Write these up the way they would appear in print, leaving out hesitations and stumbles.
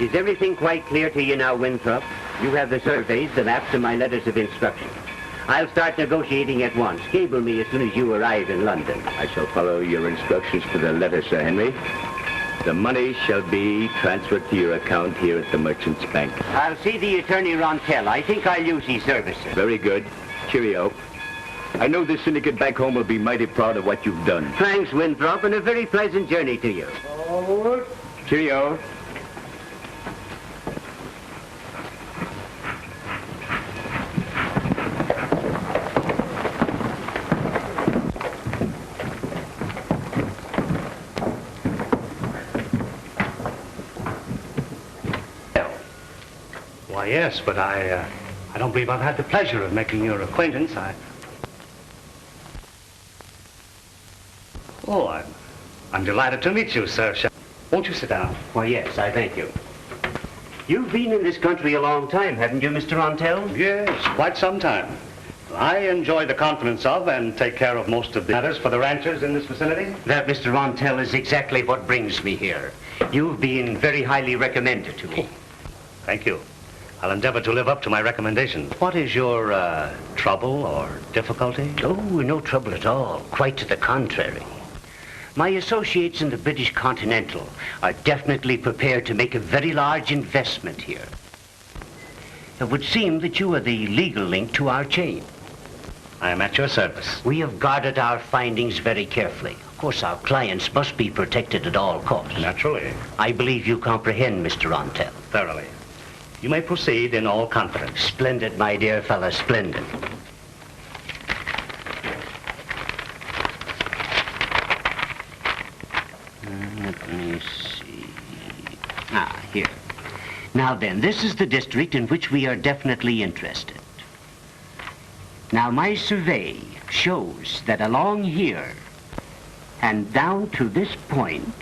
Is everything quite clear to you now, Winthrop? You have the surveys, the maps, and my letters of instruction. I'll start negotiating at once. Cable me as soon as you arrive in London. I shall follow your instructions to the letter, Sir Henry. The money shall be transferred to your account here at the Merchant's Bank. I'll see the attorney Rontel. I think I'll use his services. Very good. Cheerio. I know the syndicate back home will be mighty proud of what you've done. Thanks, Winthrop, and a very pleasant journey to you. Forward. Cheerio. Why, yes, but I don't believe I've had the pleasure of making your acquaintance. I'm delighted to meet you, Sir Sheffield. Won't you sit down? Why, yes, I thank you. You've been in this country a long time, haven't you, Mr. Rontel? Yes, quite some time. I enjoy the confidence of and take care of most of the matters for the ranchers in this vicinity. That, Mr. Rontel, is exactly what brings me here. You've been very highly recommended to me. Thank you. I'll endeavor to live up to my recommendation. What is your trouble or difficulty? Oh, no trouble at all. Quite to the contrary. My associates in the British Continental are definitely prepared to make a very large investment here. It would seem that you are the legal link to our chain. I am at your service. We have guarded our findings very carefully. Of course, our clients must be protected at all costs. Naturally. I believe you comprehend, Mr. Rontel. Thoroughly. You may proceed in all confidence. Splendid, my dear fellow, splendid. Let me see. Here. Now then, this is the district in which we are definitely interested. Now, my survey shows that along here and down to this point,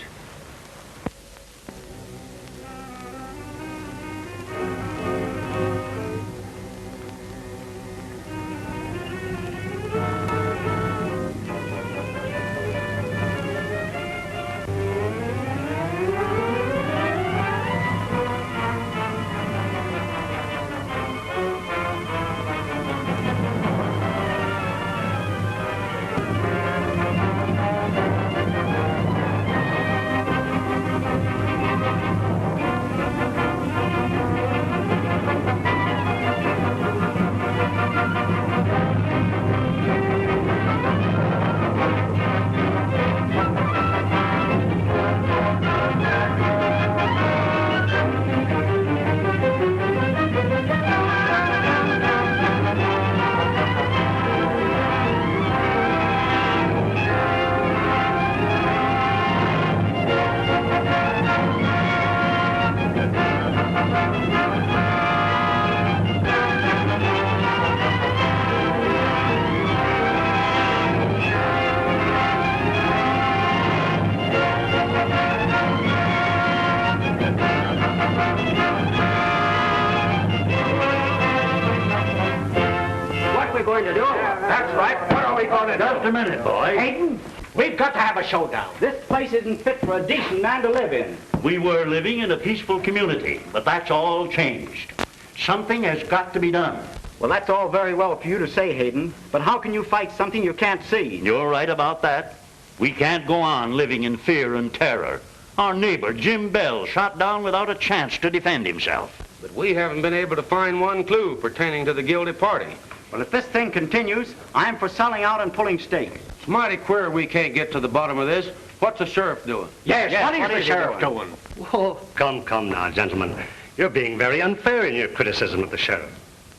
Just a minute, boy. Hayden, we've got to have a showdown. This place isn't fit for a decent man to live in. We were living in a peaceful community, but that's all changed. Something has got to be done. Well, that's all very well for you to say, Hayden, but how can you fight something you can't see? You're right about that. We can't go on living in fear and terror. Our neighbor, Jim Bell, shot down without a chance to defend himself. But we haven't been able to find one clue pertaining to the guilty party. Well, if this thing continues, I'm for selling out and pulling stake. It's mighty queer we can't get to the bottom of this. What's the sheriff doing? Yes, what is the sheriff doing? Oh, come now, gentlemen. You're being very unfair in your criticism of the sheriff,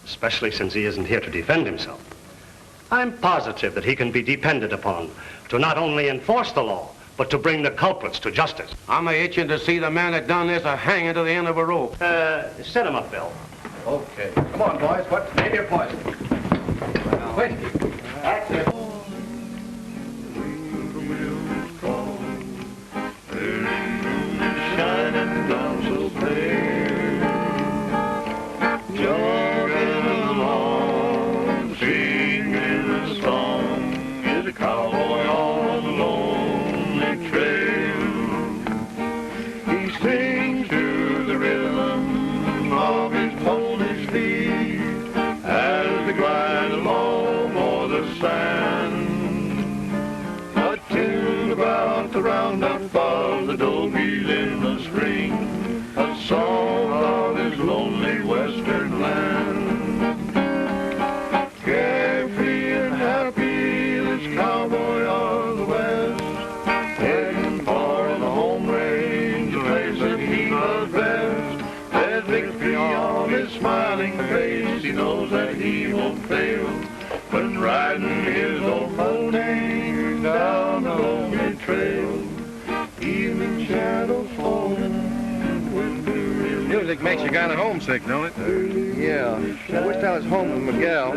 especially since he isn't here to defend himself. I'm positive that he can be depended upon to not only enforce the law, but to bring the culprits to justice. I'm itching to see the man that done this hanging to the end of a rope. Set him up, Bill. Okay. Come on, boys. What's maybe your poison? Whiskey. That's it. Shining down so pale, jogging along, singing a song, is a cowboy on a lonely trail. He sings to the rhythm he won't fail. When riding his old pony down the lonely trail, evening shadows falling, winter is... Music makes you kind of homesick, don't it? Yeah. I wish I was home with Miguel.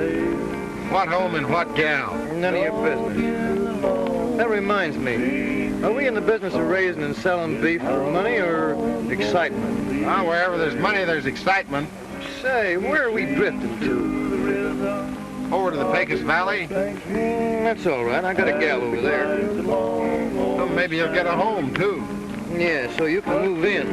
What home and what gal? None of your business. That reminds me. Are we in the business of raising and selling beef for money or excitement? Well, wherever there's money, there's excitement. Say, where are we drifting to? Over to the Pecos Valley? That's all right. I got a gal over there. Well, maybe you'll get a home, too. Yeah, so you can move in.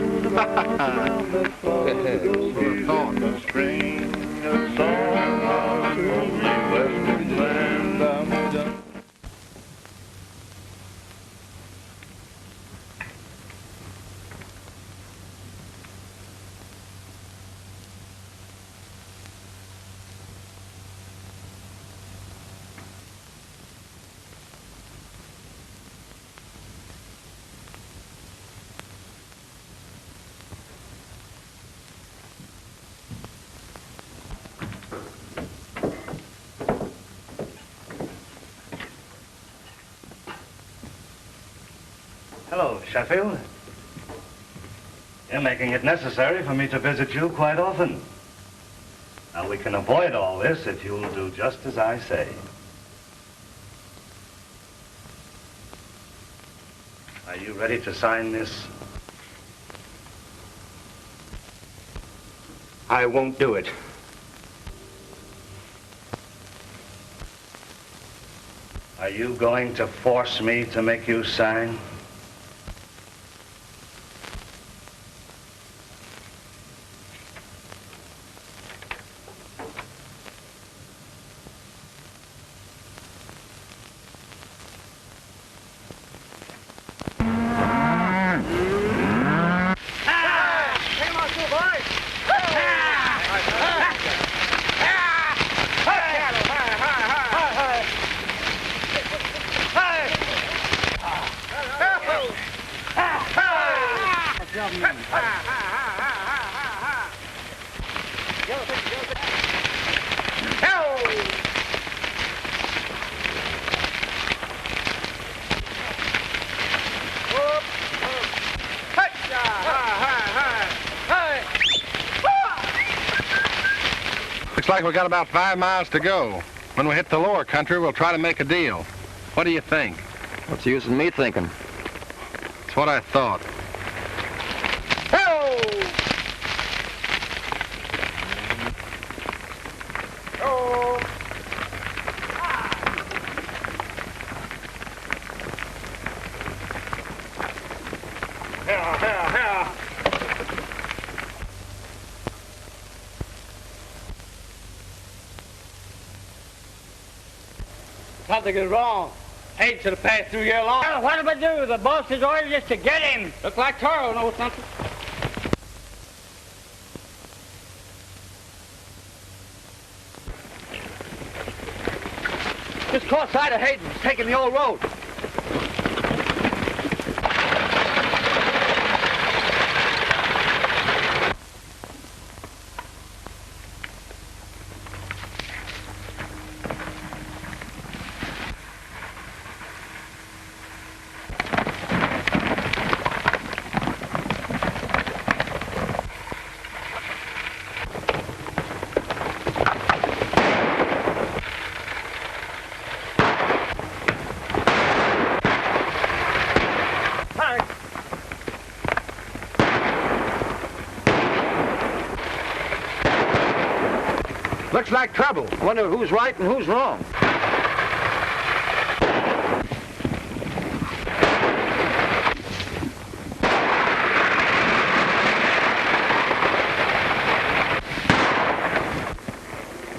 Hello, Sheffield. You're making it necessary for me to visit you quite often. Now, we can avoid all this if you'll do just as I say. Are you ready to sign this? I won't do it. Are you going to force me to make you sign? Looks like we got about 5 miles to go. When we hit the lower country, we'll try to make a deal. What do you think? What's the use in me thinking? That's what I thought. Something is wrong. Hayden should have passed through here long. Well, what do we do? The boss's ordered us to get him. Look like Toro knows something. Just caught sight of Hayden. He's taking the old road. Looks like trouble. Wonder who's right and who's wrong.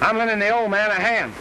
I'm lending the old man a hand.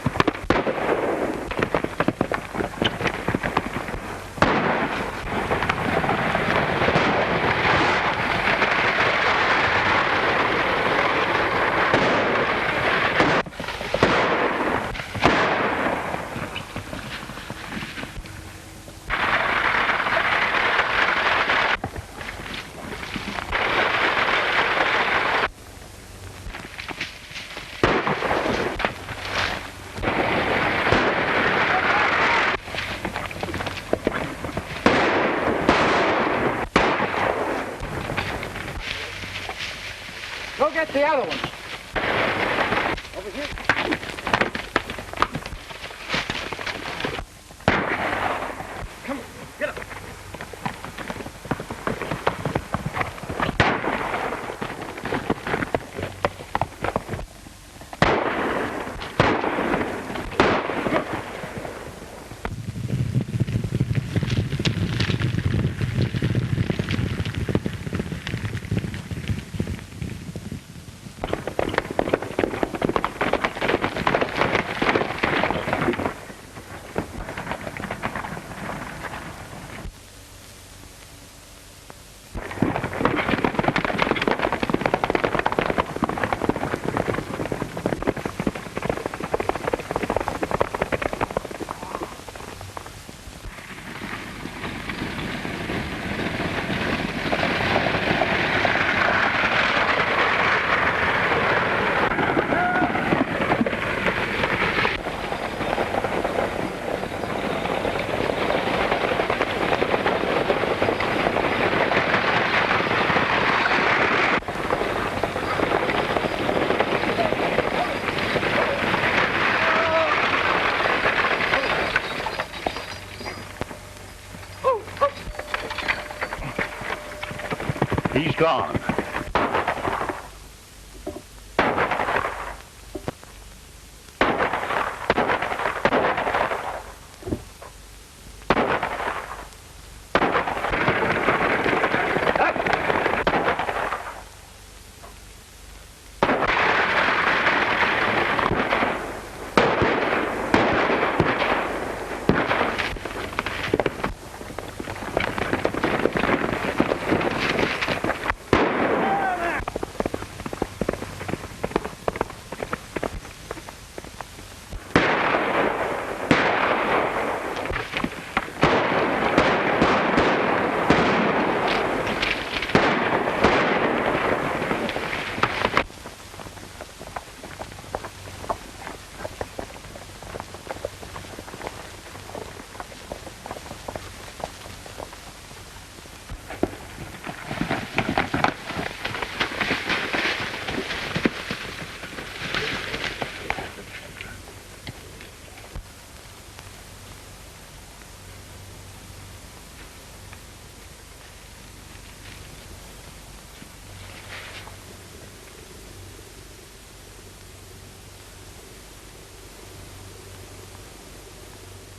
get the other one. Over here. Come on, get up. He's gone.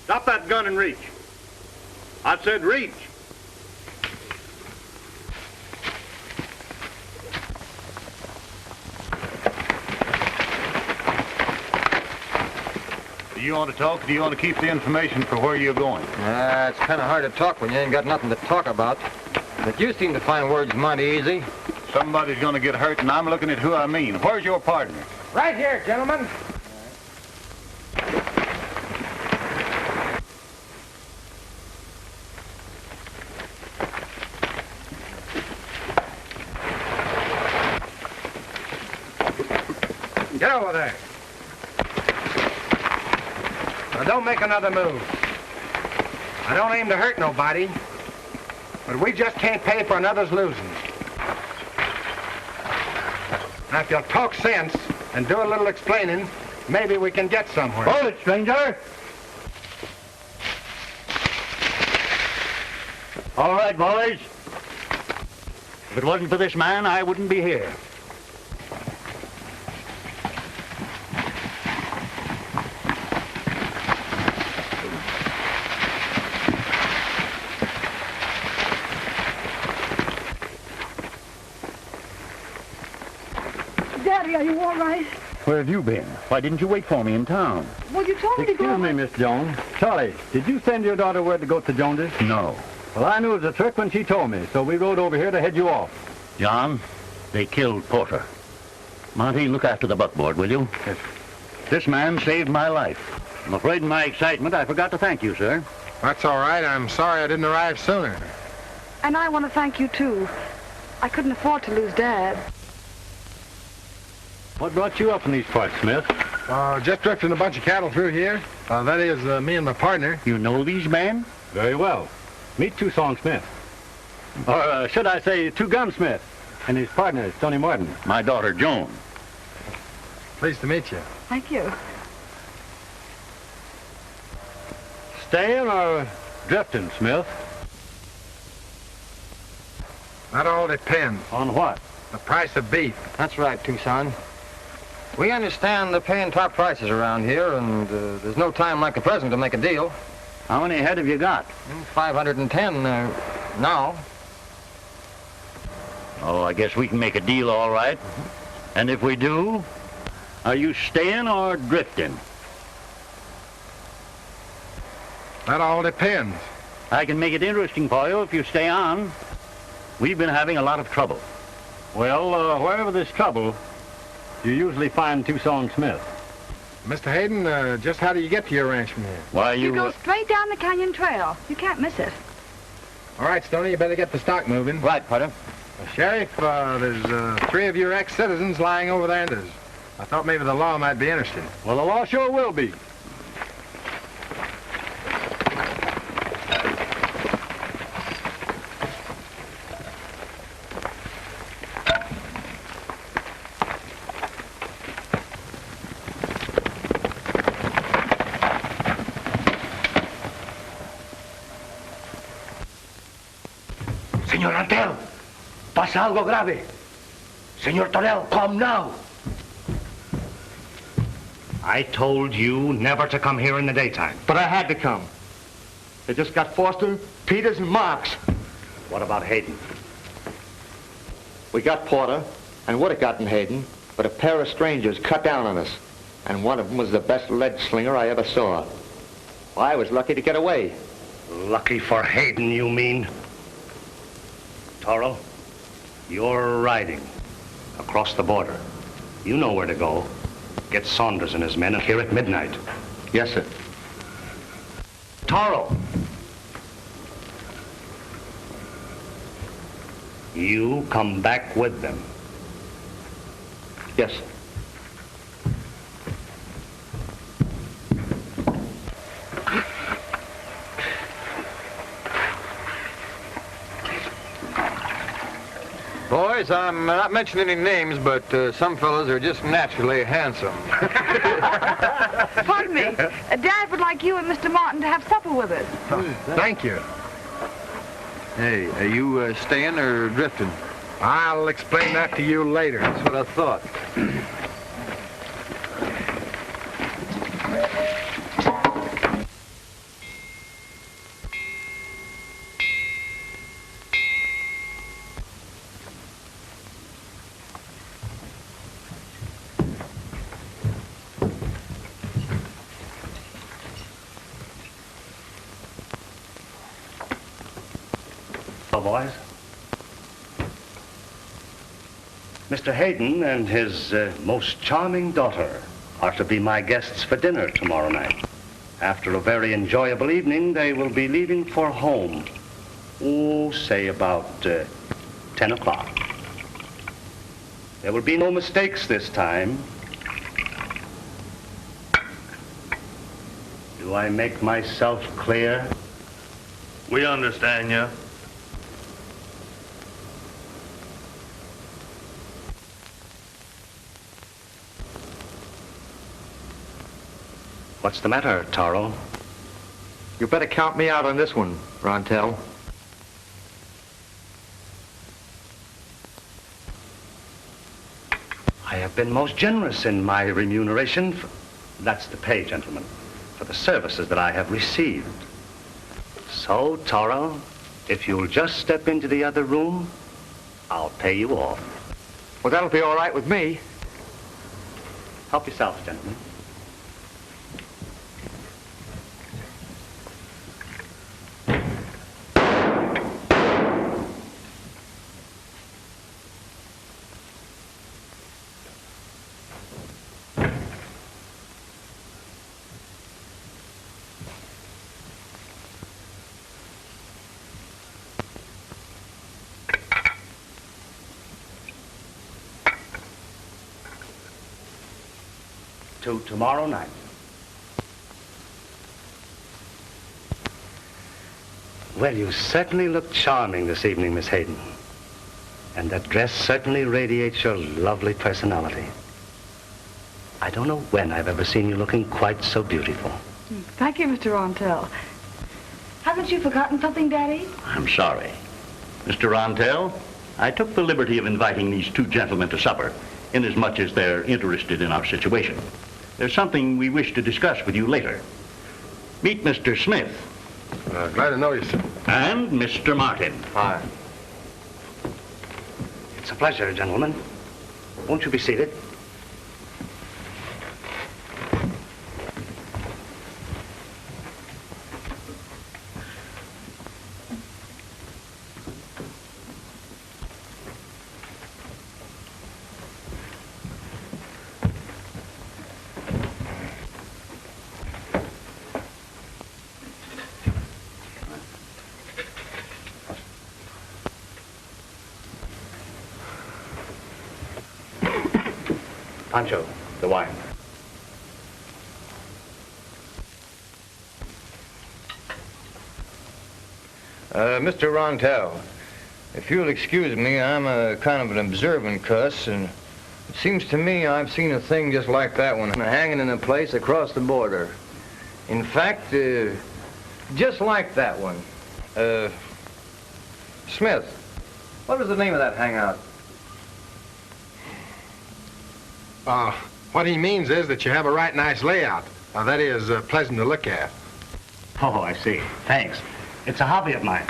Drop that gun and reach. I said reach. Do you want to talk, or do you want to keep the information for where you're going? It's kind of hard to talk when you ain't got nothing to talk about. But you seem to find words mighty easy. Somebody's going to get hurt, and I'm looking at who I mean. Where's your partner? Right here, gentlemen. Get over there. Now, don't make another move. I don't aim to hurt nobody, but we just can't pay for another's losing. Now, if you'll talk sense and do a little explaining, maybe we can get somewhere. Hold it, stranger. All right, boys. If it wasn't for this man, I wouldn't be here. Daddy, are you all right? Where have you been? Why didn't you wait for me in town? Well, you told me to go. Excuse me, Miss Jones. Charlie, did you send your daughter word to go to Jones's? No. Well, I knew it was a trick when she told me, so we rode over here to head you off. John, they killed Porter. Monty, look after the buckboard, will you? Yes. This man saved my life. I'm afraid in my excitement I forgot to thank you, sir. That's all right. I'm sorry I didn't arrive sooner. And I want to thank you, too. I couldn't afford to lose Dad. What brought you up in these parts, Smith? Just drifting a bunch of cattle through here. That is, me and my partner. You know these men? Very well. Meet Tucson Smith. Or should I say, Two-Gun Smith. And his partner, Tony Martin. My daughter, Joan. Pleased to meet you. Thank you. Staying or drifting, Smith? That all depends. On what? The price of beef. That's right, Tucson. We understand they're paying top prices around here, and there's no time like the present to make a deal. How many head have you got? 510 now. Oh, I guess we can make a deal all right. And if we do, are you staying or drifting? That all depends. I can make it interesting for you if you stay on. We've been having a lot of trouble. Well, wherever there's trouble, you usually find Tucson Smith. Mr. Hayden, just how do you get to your ranch from here? Why, You go straight down the canyon trail. You can't miss it. All right, Stoney, you better get the stock moving. Right, Potter. Sheriff, there's 3 of your ex-citizens lying over there. I thought maybe the law might be interested. Well, the law sure will be. Señor Rontel, pasa algo grave. Señor Torell, come now. I told you never to come here in the daytime. But I had to come. They just got Foster, Peters, and Marks. What about Hayden? We got Porter, and would have gotten Hayden, but a pair of strangers cut down on us. And one of them was the best lead slinger I ever saw. Well, I was lucky to get away. Lucky for Hayden, you mean? Toro, you're riding across the border. You know where to go. Get Saunders and his men here at midnight. Yes, sir. Toro! You come back with them. Yes, sir. Boys, I'm not mentioning any names, but some fellows are just naturally handsome. Pardon me. Dad would like you and Mr. Martin to have supper with us. Thank you. Hey, are you staying or drifting? I'll explain that to you later. That's what I thought. Boys. Mr. Hayden and his most charming daughter are to be my guests for dinner tomorrow night. After a very enjoyable evening, they will be leaving for home. Oh, say about 10 o'clock. There will be no mistakes this time. Do I make myself clear? We understand you. What's the matter, Taro? You better count me out on this one, Rontel. I have been most generous in my remuneration. That's the pay, gentlemen, for the services that I have received. So, Taro, if you'll just step into the other room, I'll pay you off. Well, that'll be all right with me. Help yourselves, gentlemen. To tomorrow night. Well, you certainly look charming this evening, Miss Hayden. And that dress certainly radiates your lovely personality. I don't know when I've ever seen you looking quite so beautiful. Thank you, Mr. Rontel. Haven't you forgotten something, Daddy? I'm sorry. Mr. Rontel, I took the liberty of inviting these two gentlemen to supper, inasmuch as they're interested in our situation. There's something we wish to discuss with you later. Meet Mr. Smith. Glad to know you, sir. And Mr. Martin. Hi. It's a pleasure, gentlemen. Won't you be seated? Pancho, the wine. Mr. Rontel, if you'll excuse me, I'm a kind of an observant cuss, and it seems to me I've seen a thing just like that one hanging in a place across the border. In fact, just like that one. Smith, what was the name of that hangout? What he means is that you have a right nice layout. That is pleasant to look at. Oh, I see. Thanks. It's a hobby of mine.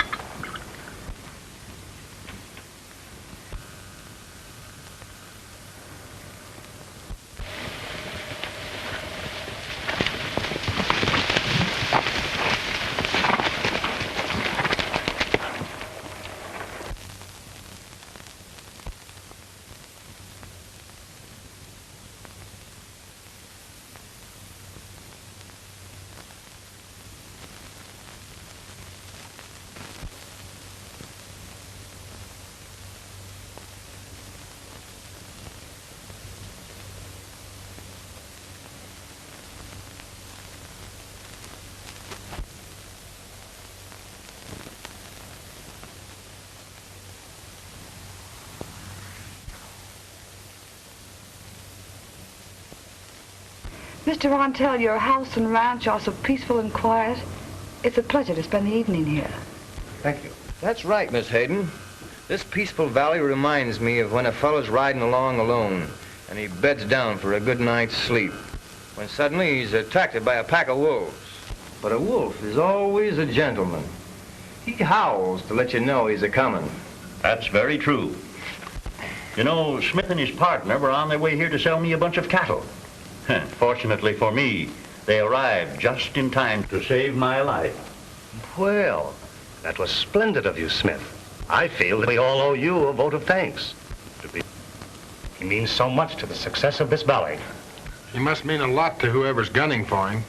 Mr. Rontel, your house and ranch are so peaceful and quiet. It's a pleasure to spend the evening here. Thank you. That's right, Miss Hayden. This peaceful valley reminds me of when a fellow's riding along alone and he beds down for a good night's sleep, when suddenly he's attacked by a pack of wolves. But a wolf is always a gentleman. He howls to let you know he's a-coming. That's very true. You know, Smith and his partner were on their way here to sell me a bunch of cattle. Fortunately for me, they arrived just in time to save my life. Well, that was splendid of you, Smith. I feel that we all owe you a vote of thanks. He means so much to the success of this valley. He must mean a lot to whoever's gunning for him.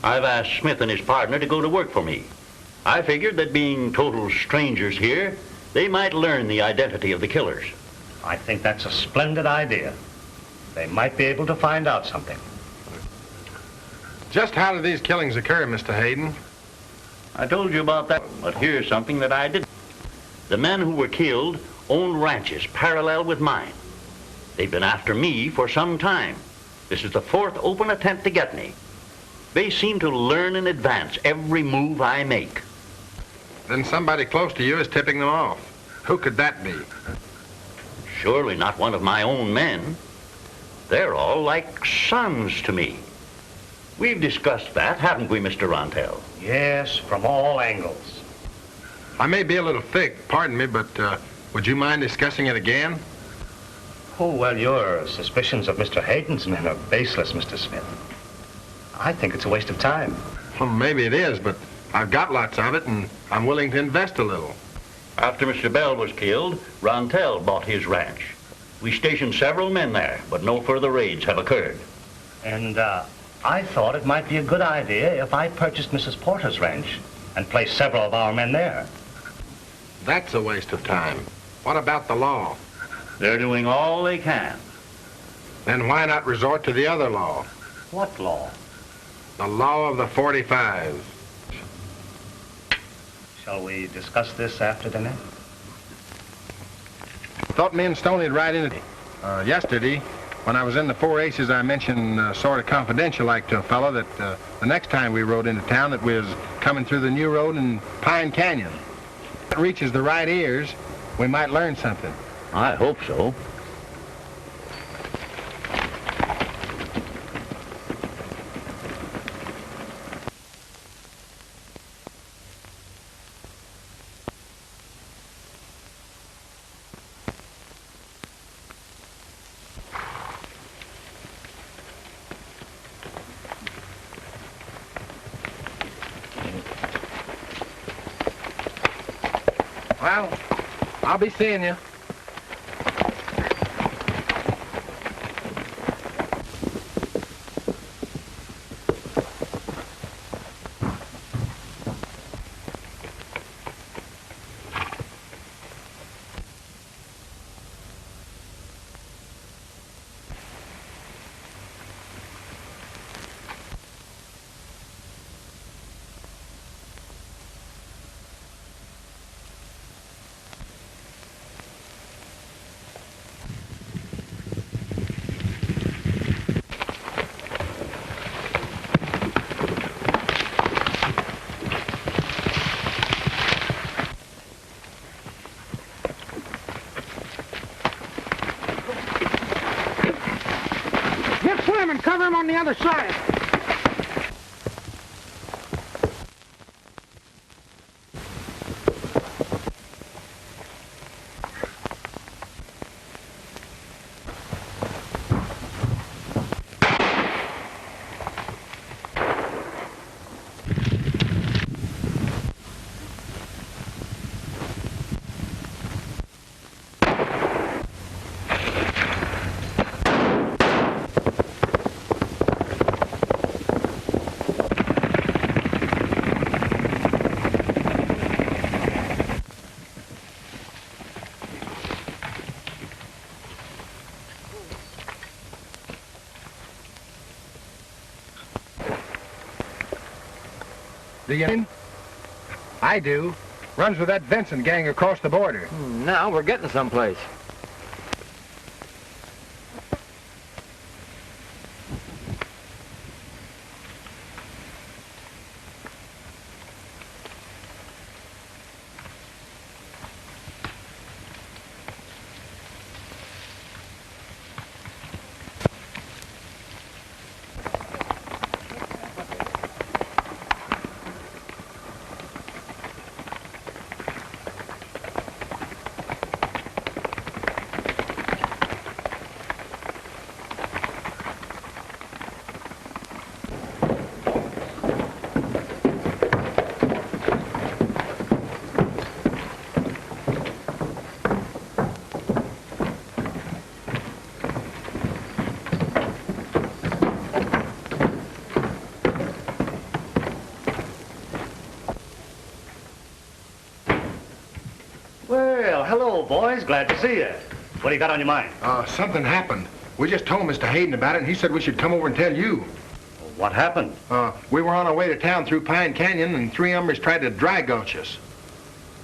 I've asked Smith and his partner to go to work for me. I figured that being total strangers here, they might learn the identity of the killers. I think that's a splendid idea. They might be able to find out something. Just how did these killings occur, Mr. Hayden? I told you about that, but here's something that I didn't. The men who were killed owned ranches parallel with mine. They've been after me for some time. This is the fourth open attempt to get me. They seem to learn in advance every move I make. Then somebody close to you is tipping them off. Who could that be? Surely not one of my own men. They're all like sons to me. We've discussed that, haven't we, Mr. Rontel? Yes, from all angles. I may be a little thick, pardon me, but would you mind discussing it again? Oh, well, your suspicions of Mr. Hayden's men are baseless, Mr. Smith. I think it's a waste of time. Well, maybe it is, but I've got lots of it, and I'm willing to invest a little. After Mr. Bell was killed, Rontel bought his ranch. We stationed several men there, but no further raids have occurred. And I thought it might be a good idea if I purchased Mrs. Porter's ranch and placed several of our men there. That's a waste of time. What about the law? They're doing all they can. Then why not resort to the other law? What law? The law of the 45's. Shall we discuss this after dinner? Thought me and Stoney would ride in it. Yesterday, when I was in the 4 I mentioned sort of confidential like to a fellow that the next time we rode into town that we was coming through the new road in Pine Canyon. If it reaches the right ears, we might learn something. I hope so. Well, I'll be seeing you. And cover him on the other side. Do you? I do. Runs with that Vincent gang across the border. Now we're getting someplace. Well, hello, boys. Glad to see you. What do you got on your mind? Something happened. We just told Mr. Hayden about it, and he said we should come over and tell you. What happened? We were on our way to town through Pine Canyon, and 3 hombres tried to dry gulch us.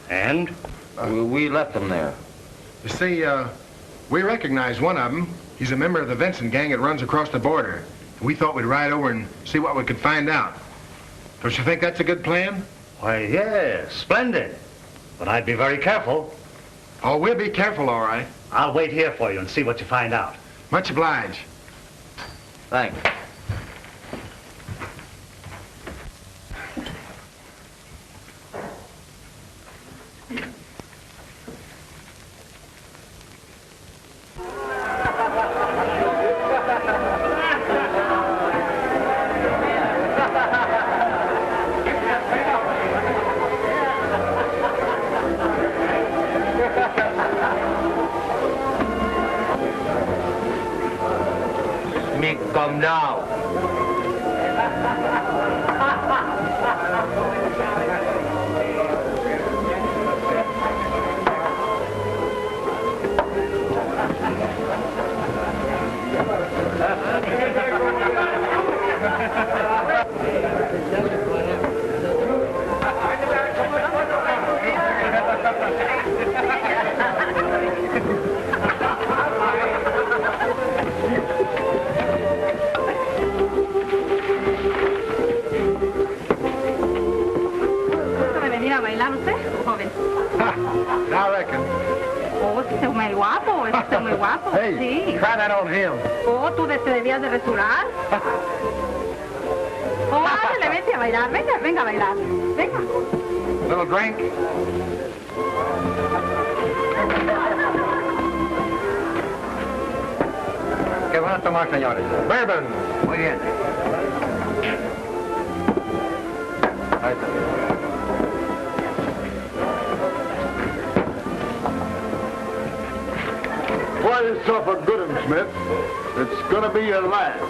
And? We left them there. You see, we recognized one of them. He's a member of the Vincent gang that runs across the border. We thought we'd ride over and see what we could find out. Don't you think that's a good plan? Why, yes, splendid. But I'd be very careful. Oh, we'll be careful, all right. I'll wait here for you and see what you find out. Much obliged. Thanks. Come now. Oh, este es muy guapo, este es muy guapo. Hey, sí. try that on him. Oh, tú te debías de restaurar. Oh, ándale, vete a bailar. Venga, venga a bailar. Venga. Little drink. ¿Qué van a tomar, señores? Bourbon. Muy bien. Ahí está. Pour yourself a good one, Smith. It's gonna be your last.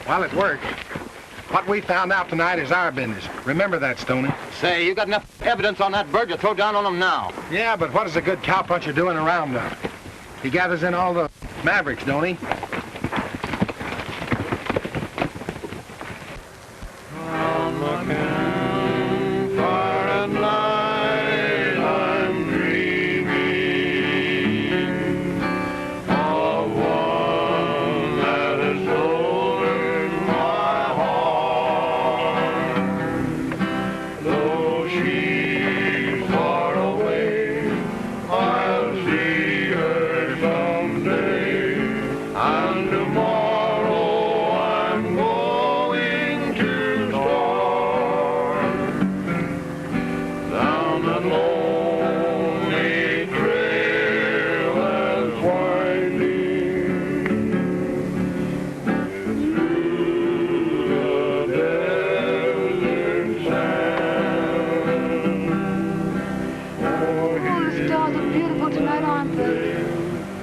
Well, it worked. What we found out tonight is our business. Remember that, Stoney. Say, you got enough evidence on that bird to throw down on him now. Yeah, but what is a good cowpuncher doing around them? He gathers in all the mavericks, don't he?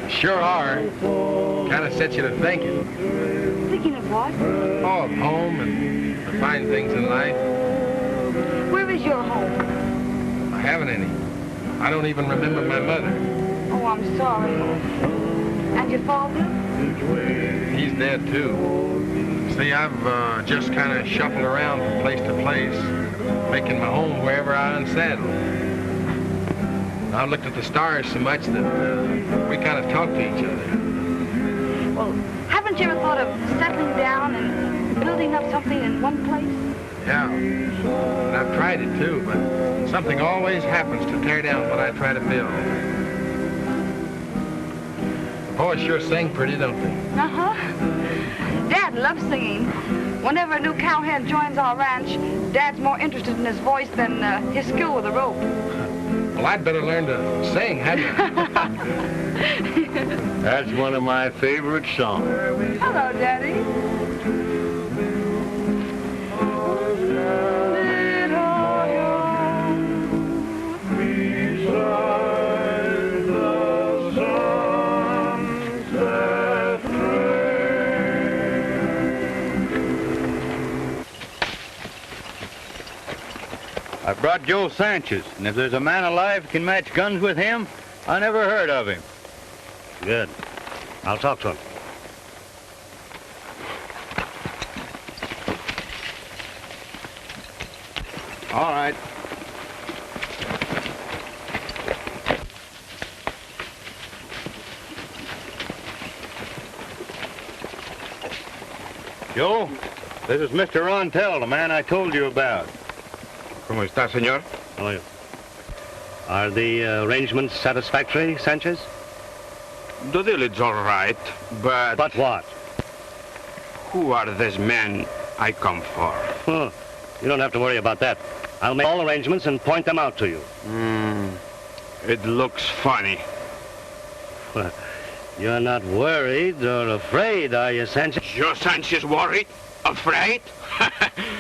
Sure are. Kind of sets you to thinking. Thinking of what? Oh, of home and the fine things in life. Where is your home? I haven't any. I don't even remember my mother. Oh, I'm sorry. And your father? He's dead, too. See, I've just kind of shuffled around from place to place, making my home wherever I unsaddle. I've looked at the stars so much that we kind of talk to each other. Well, haven't you ever thought of settling down and building up something in one place? Yeah, and I've tried it too, but something always happens to tear down what I try to build. The boys sure sing pretty, don't they? Uh-huh. Dad loves singing. Whenever a new cowhand joins our ranch, Dad's more interested in his voice than his skill with a rope. Well, I'd better learn to sing, hadn't I? That's one of my favorite songs. Hello, Daddy. I brought Joe Sanchez, and if there's a man alive who can match guns with him, I never heard of him. Good. I'll talk to him. All right. Joe, this is Mr. Rontel, the man I told you about. ¿Cómo está, señor? How are you? Are the arrangements satisfactory, Sanchez? The deal is all right, but... But what? Who are these men I come for? Huh. You don't have to worry about that. I'll make all arrangements and point them out to you. It looks funny. Well, you're not worried or afraid, are you, Sanchez? Joe Sanchez worried? Afraid?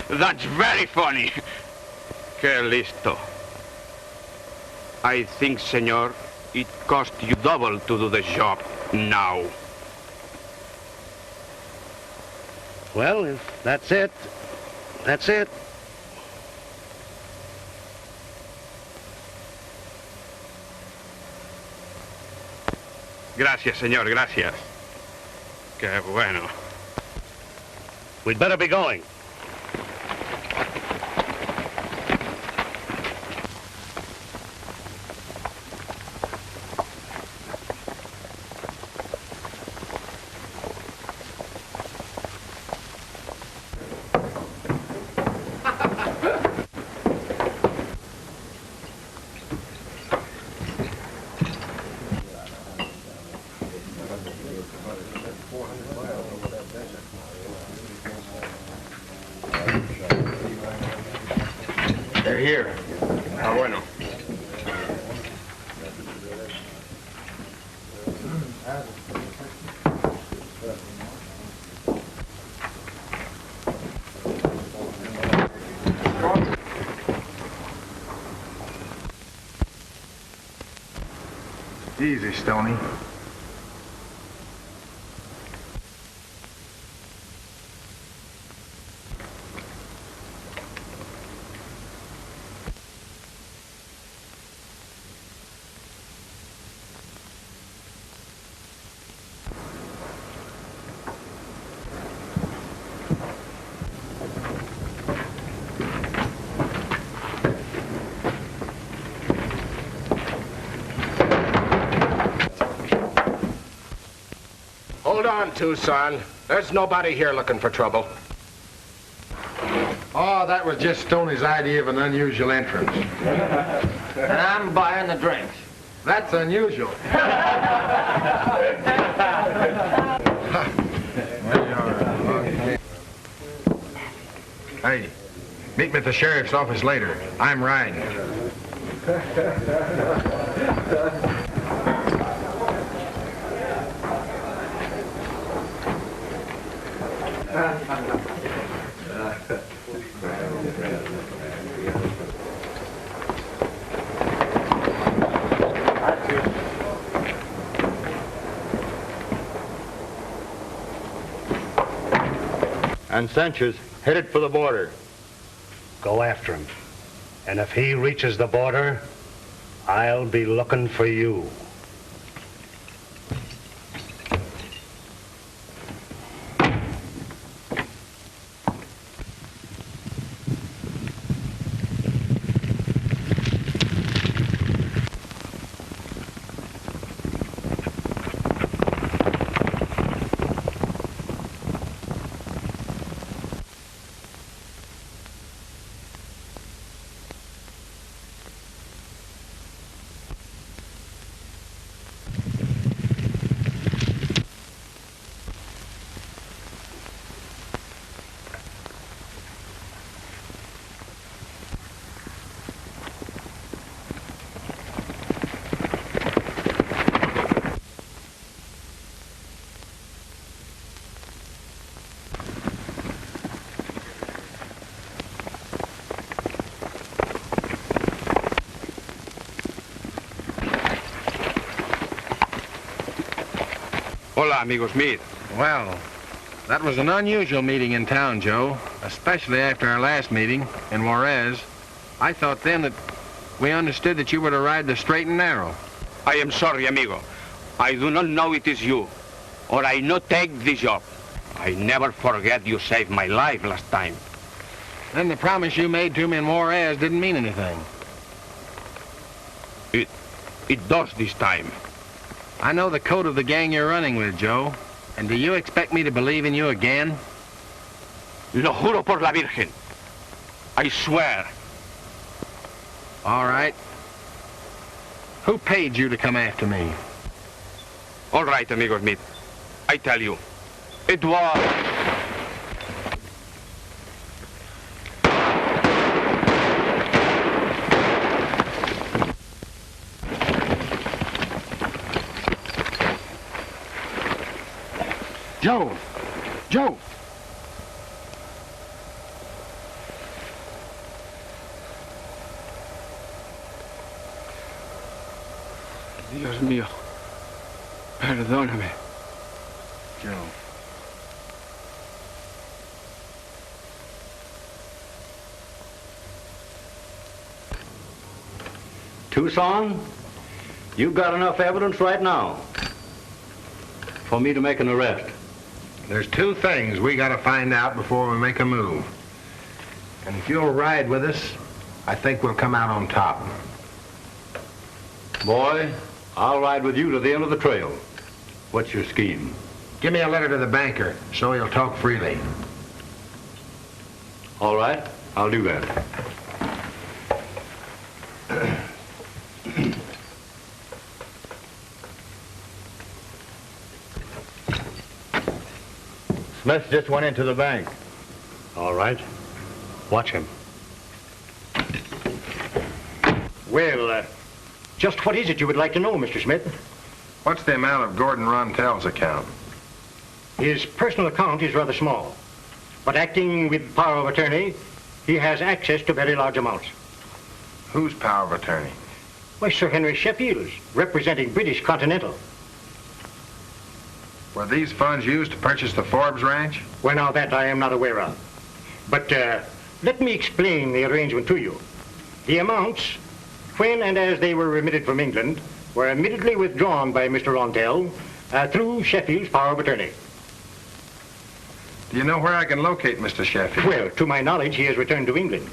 That's very funny. Que listo. I think, senor, it cost you double to do the job now. Well, if that's it, That's it. Gracias, señor, gracias. Qué bueno. We'd better be going. They're here. Ah, bueno. Easy, Stoney. Hold on, Tucson. There's nobody here looking for trouble. Oh, that was just Stoney's idea of an unusual entrance. And I'm buying the drinks. That's unusual. Hey, meet me at the sheriff's office later. I'm riding. And Sanchez headed for the border. Go after him. And if he reaches the border, I'll be looking for you. Hola, amigo Smith. Well, that was an unusual meeting in town, Joe, especially after our last meeting in Juarez. I thought then that we understood that you were to ride the straight and narrow. I am sorry, amigo. I do not know it is you, or I not take this job. I never forget you saved my life last time. Then the promise you made to me in Juarez didn't mean anything. It does this time. I know the code of the gang you're running with, Joe. And do you expect me to believe in you again? Lo juro por la Virgen. I swear. All right. Who paid you to come after me? All right, amigo Smith. I tell you. It was... Joe! Joe! Dios mío. Perdóname. Joe. Tucson, you've got enough evidence right now for me to make an arrest. There's two things we gotta find out before we make a move. And if you'll ride with us, I think we'll come out on top. Boy, I'll ride with you to the end of the trail. What's your scheme? Give me a letter to the banker so he'll talk freely. All right, I'll do that. Smith just went into the bank. All right. Watch him. Well, just what is it you would like to know, Mr. Smith? What's the amount of Gordon Rontel's account? His personal account is rather small, but acting with power of attorney, he has access to very large amounts. Whose power of attorney? Why, Sir Henry Sheffield's, representing British Continental. Were these funds used to purchase the Forbes ranch? Well, now that I am not aware of. But let me explain the arrangement to you. The amounts, when and as they were remitted from England, were immediately withdrawn by Mr. Rontel through Sheffield's power of attorney. Do you know where I can locate Mr. Sheffield? Well, to my knowledge, he has returned to England.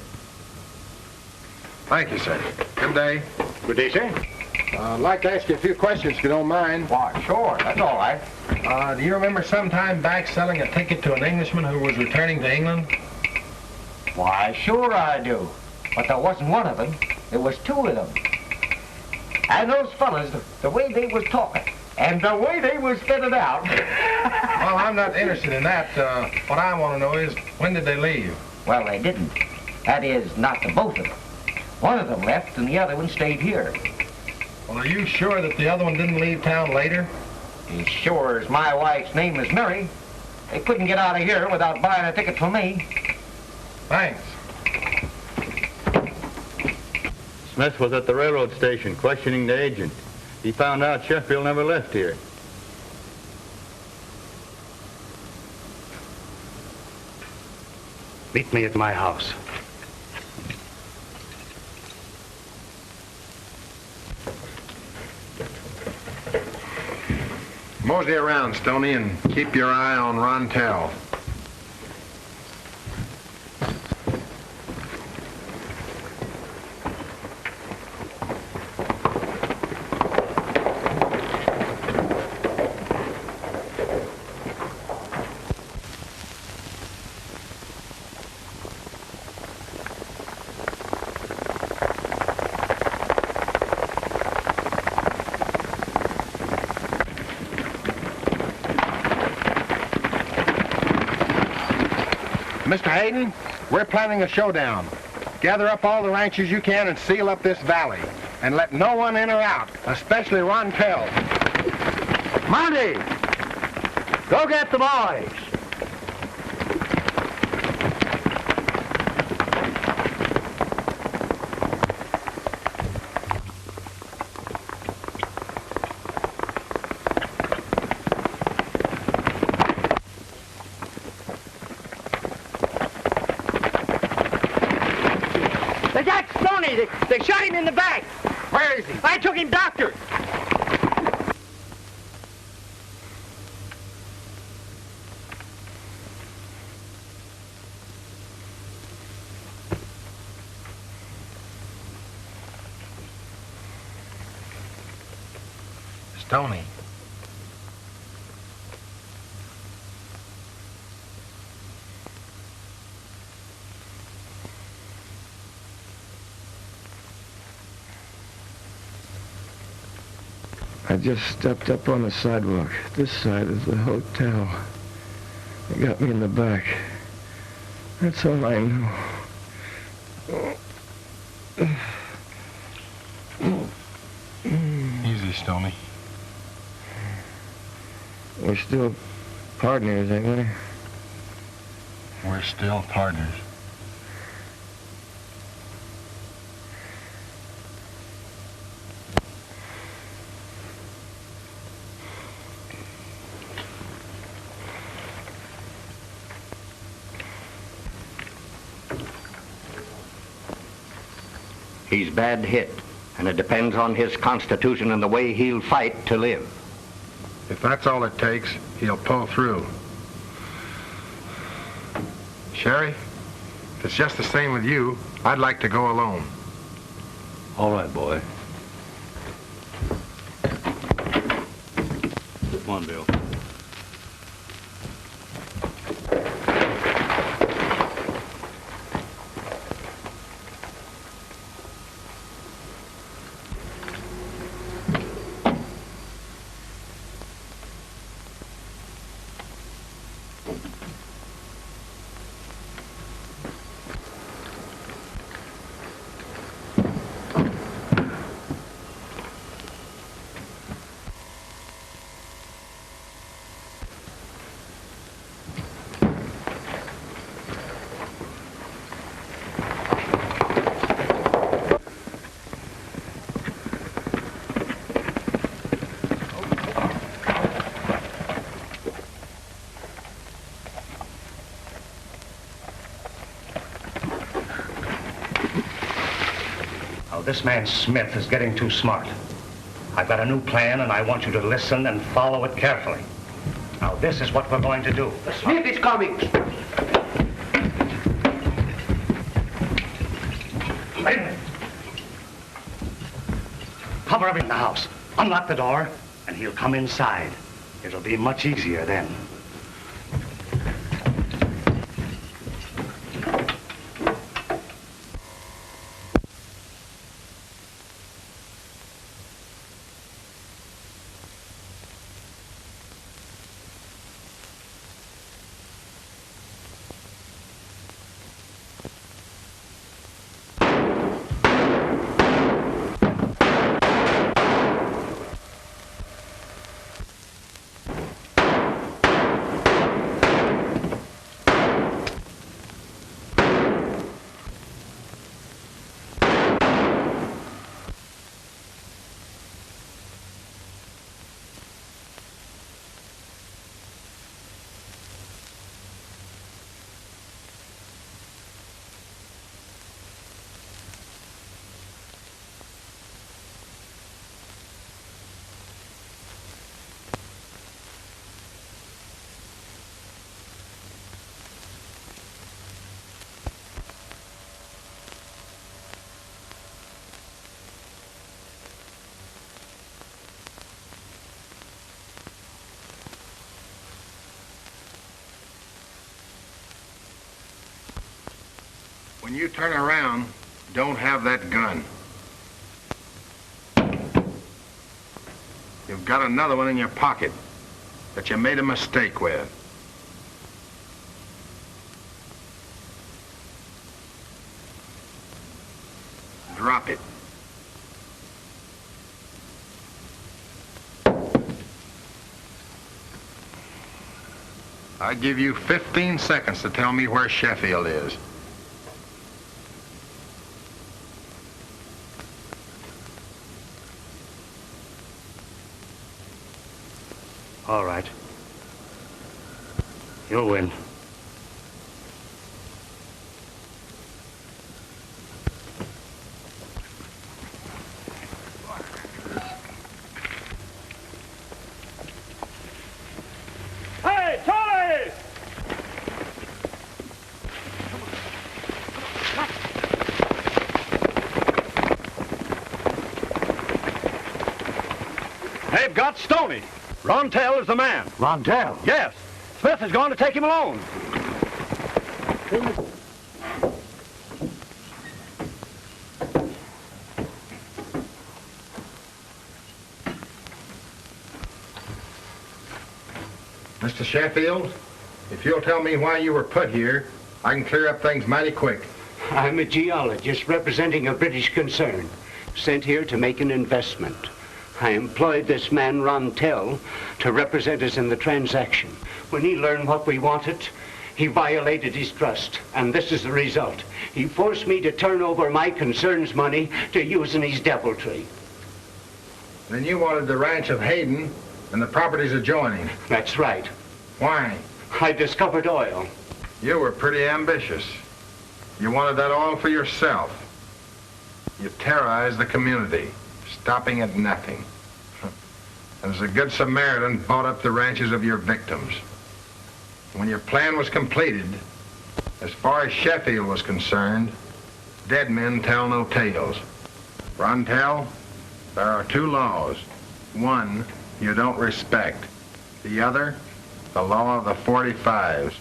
Thank you, sir. Good day. Good day, sir. I'd like to ask you a few questions, if you don't mind. Why, sure, that's all right. Do you remember some time back selling a ticket to an Englishman who was returning to England? Why, sure I do. But there wasn't one of them. There was two of them. And those fellas, the way they was talking, and the way they was fitted out. Well, I'm not interested in that. What I want to know is, when did they leave? Well, they didn't. That is, not the both of them. One of them left, and the other one stayed here. Well, are you sure that the other one didn't leave town later? As sure as my wife's name is Mary, they couldn't get out of here without buying a ticket from me. Thanks. Smith was at the railroad station questioning the agent. He found out Sheffield never left here. Meet me at my house. Mosey around, Stoney, and keep your eye on Rontel. Mr. Hayden, we're planning a showdown. Gather up all the ranchers you can and seal up this valley. And let no one in or out, especially Rontel. Monty! Go get the boys! They got Stoney. They shot him in the back. Where is he? I took him doctor. Stoney. I just stepped up on the sidewalk. This side is the hotel. They got me in the back. That's all I know. Easy, Stoney. We're still partners, ain't we? We're still partners. He's bad hit. And it depends on his constitution and the way he'll fight to live. If that's all it takes, he'll pull through. Sherry, if it's just the same with you, I'd like to go alone. All right, boy. Come on, Bill. This man Smith is getting too smart. I've got a new plan, and I want you to listen and follow it carefully. Now, this is what we're going to do. The Smith is coming. Hayden! Cover everything in the house. Unlock the door, and he'll come inside. It'll be much easier then. When you turn around, don't have that gun. You've got another one in your pocket that you made a mistake with. Drop it. I give you 15 seconds to tell me where Sheffield is. All right. You'll win. Hey, Charlie! They've got Stoney. Rontel is the man. Rontel? Yes. Smith is going to take him alone. Mr. Sheffield, if you'll tell me why you were put here, I can clear up things mighty quick. I'm a geologist representing a British concern, sent here to make an investment. I employed this man, Rontel, to represent us in the transaction. When he learned what we wanted, he violated his trust, and this is the result. He forced me to turn over my concern's money to use in his deviltry. Then you wanted the ranch of Hayden and the properties adjoining. That's right. Why? I discovered oil. You were pretty ambitious. You wanted that oil for yourself. You terrorize the community, stopping at nothing. And as a good Samaritan, bought up the ranches of your victims. When your plan was completed, as far as Sheffield was concerned, dead men tell no tales. Rontel, there are two laws. One, you don't respect. The other, the law of the 45's.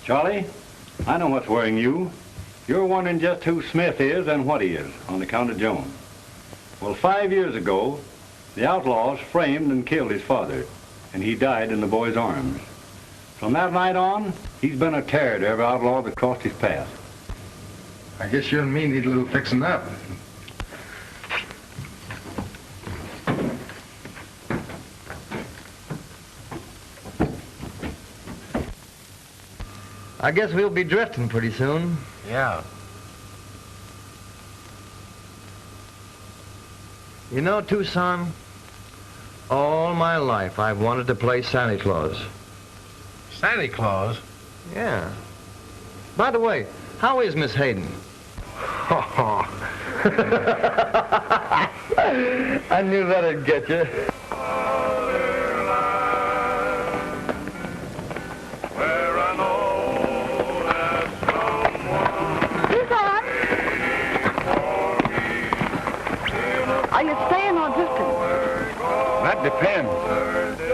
Charlie, I know what's worrying you. You're wondering just who Smith is and what he is on account of Joan. Well, 5 years ago, the outlaws framed and killed his father, and he died in the boy's arms. From that night on, he's been a terror to every outlaw that crossed his path. I guess you and me need a little fixing up. I guess we'll be drifting pretty soon. Yeah. You know, Tucson, all my life I've wanted to play Santa Claus. Santa Claus? Yeah. By the way, how is Miss Hayden? I knew that'd get you. Are you staying or drifting? That depends.